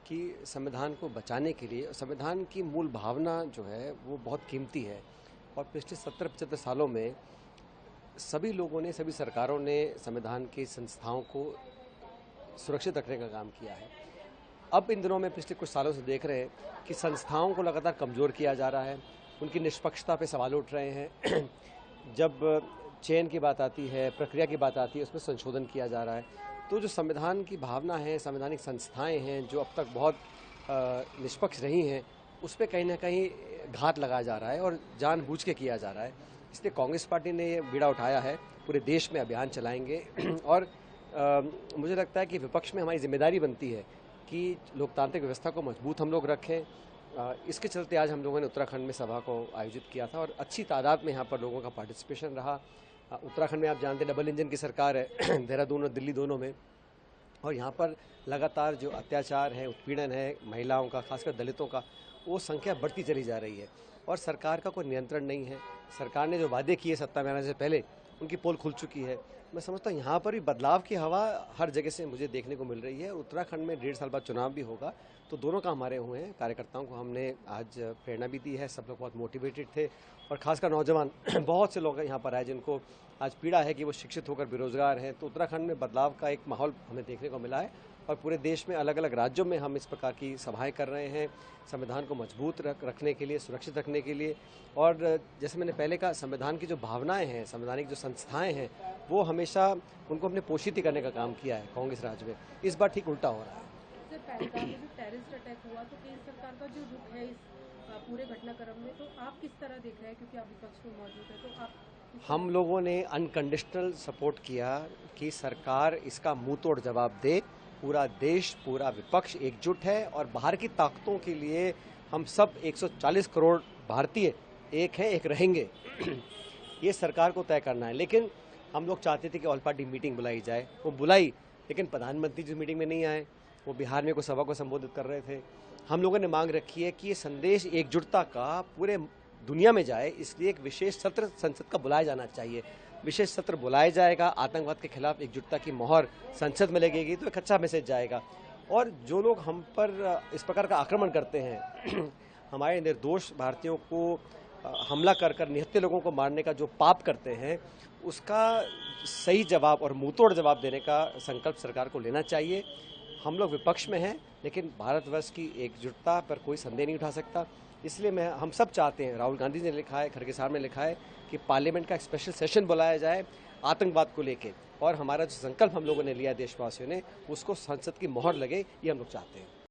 कि संविधान को बचाने के लिए संविधान की मूल भावना जो है वो बहुत कीमती है और पिछले 70-75 सालों में सभी लोगों ने, सभी सरकारों ने संविधान की संस्थाओं को सुरक्षित रखने का काम किया है। अब इन दिनों में पिछले कुछ सालों से देख रहे हैं कि संस्थाओं को लगातार कमज़ोर किया जा रहा है, उनकी निष्पक्षता पे सवाल उठ रहे हैं। जब चयन की बात आती है, प्रक्रिया की बात आती है, उसमें संशोधन किया जा रहा है। तो जो संविधान की भावना है, संवैधानिक संस्थाएं हैं जो अब तक बहुत निष्पक्ष रही हैं, उस पर कहीं ना कहीं घात लगाया जा रहा है और जानबूझ के किया जा रहा है। इसलिए कांग्रेस पार्टी ने ये बीड़ा उठाया है, पूरे देश में अभियान चलाएंगे और मुझे लगता है कि विपक्ष में हमारी जिम्मेदारी बनती है कि लोकतांत्रिक व्यवस्था को मजबूत हम लोग रखें। इसके चलते आज हम लोगों ने उत्तराखंड में सभा को आयोजित किया था और अच्छी तादाद में यहाँ पर लोगों का पार्टिसिपेशन रहा। उत्तराखंड में आप जानते हैं डबल इंजन की सरकार है, देहरादून और दिल्ली दोनों में, और यहाँ पर लगातार जो अत्याचार है, उत्पीड़न है महिलाओं का, खासकर दलितों का, वो संख्या बढ़ती चली जा रही है और सरकार का कोई नियंत्रण नहीं है। सरकार ने जो वादे किए सत्ता में आने से पहले, उनकी पोल खुल चुकी है। मैं समझता हूँ यहाँ पर भी बदलाव की हवा हर जगह से मुझे देखने को मिल रही है। उत्तराखंड में 1.5 साल बाद चुनाव भी होगा, तो दोनों काम हमारे हुए हैं। कार्यकर्ताओं को हमने आज प्रेरणा भी दी है, सब लोग बहुत मोटिवेटेड थे और खासकर नौजवान बहुत से लोग यहाँ पर आए जिनको आज पीड़ा है कि वो शिक्षित होकर बेरोजगार हैं। तो उत्तराखंड में बदलाव का एक माहौल हमें देखने को मिला है और पूरे देश में अलग अलग राज्यों में हम इस प्रकार की सभाएं कर रहे हैं, संविधान को मजबूत रखने के लिए, सुरक्षित रखने के लिए। और जैसे मैंने पहले कहा, संविधान की जो भावनाएं हैं, संवैधानिक जो संस्थाएं हैं, वो हमेशा उनको हमने पोषित करने का काम किया है कांग्रेस राज में। इस बार ठीक उल्टा हो रहा है। सर, पहलगाम में जो टेररिस्ट अटैक हुआ, तो केंद्र सरकार का जो रुख है इस पूरे घटनाक्रम में, तो आप किस तरह देख रहे हैं? क्योंकि आप विपक्ष में मौजूद है, तो आप हम लोगों ने अनकंडीशनल सपोर्ट किया कि सरकार इसका मुंह तोड़ जवाब दे। पूरा देश, पूरा विपक्ष एकजुट है और बाहर की ताकतों के लिए हम सब 140 करोड़ भारतीय एक हैं, एक रहेंगे। ये सरकार को तय करना है। लेकिन हम लोग चाहते थे कि ऑल पार्टी मीटिंग बुलाई जाए, वो बुलाई, लेकिन प्रधानमंत्री जिस मीटिंग में नहीं आए, वो बिहार में कोई सभा को संबोधित कर रहे थे। हम लोगों ने मांग रखी है कि ये संदेश एकजुटता का पूरे दुनिया में जाए, इसलिए एक विशेष सत्र संसद का बुलाया जाना चाहिए। विशेष सत्र बुलाया जाएगा, आतंकवाद के खिलाफ एकजुटता की मोहर संसद में लगेगी, तो एक अच्छा मैसेज जाएगा। और जो लोग हम पर इस प्रकार का आक्रमण करते हैं, हमारे निर्दोष भारतीयों को हमला कर निहत्थे लोगों को मारने का जो पाप करते हैं, उसका सही जवाब और मुंहतोड़ जवाब देने का संकल्प सरकार को लेना चाहिए। हम लोग विपक्ष में हैं, लेकिन भारतवर्ष की एकजुटता पर कोई संदेह नहीं उठा सकता। इसलिए हम सब चाहते हैं, राहुल गांधी ने लिखा है, खड़गे साहब ने लिखा है कि पार्लियामेंट का एक स्पेशल सेशन बुलाया जाए आतंकवाद को लेके, और हमारा जो संकल्प हम लोगों ने लिया देशवासियों ने, उसको संसद की मोहर लगे, ये हम लोग चाहते हैं।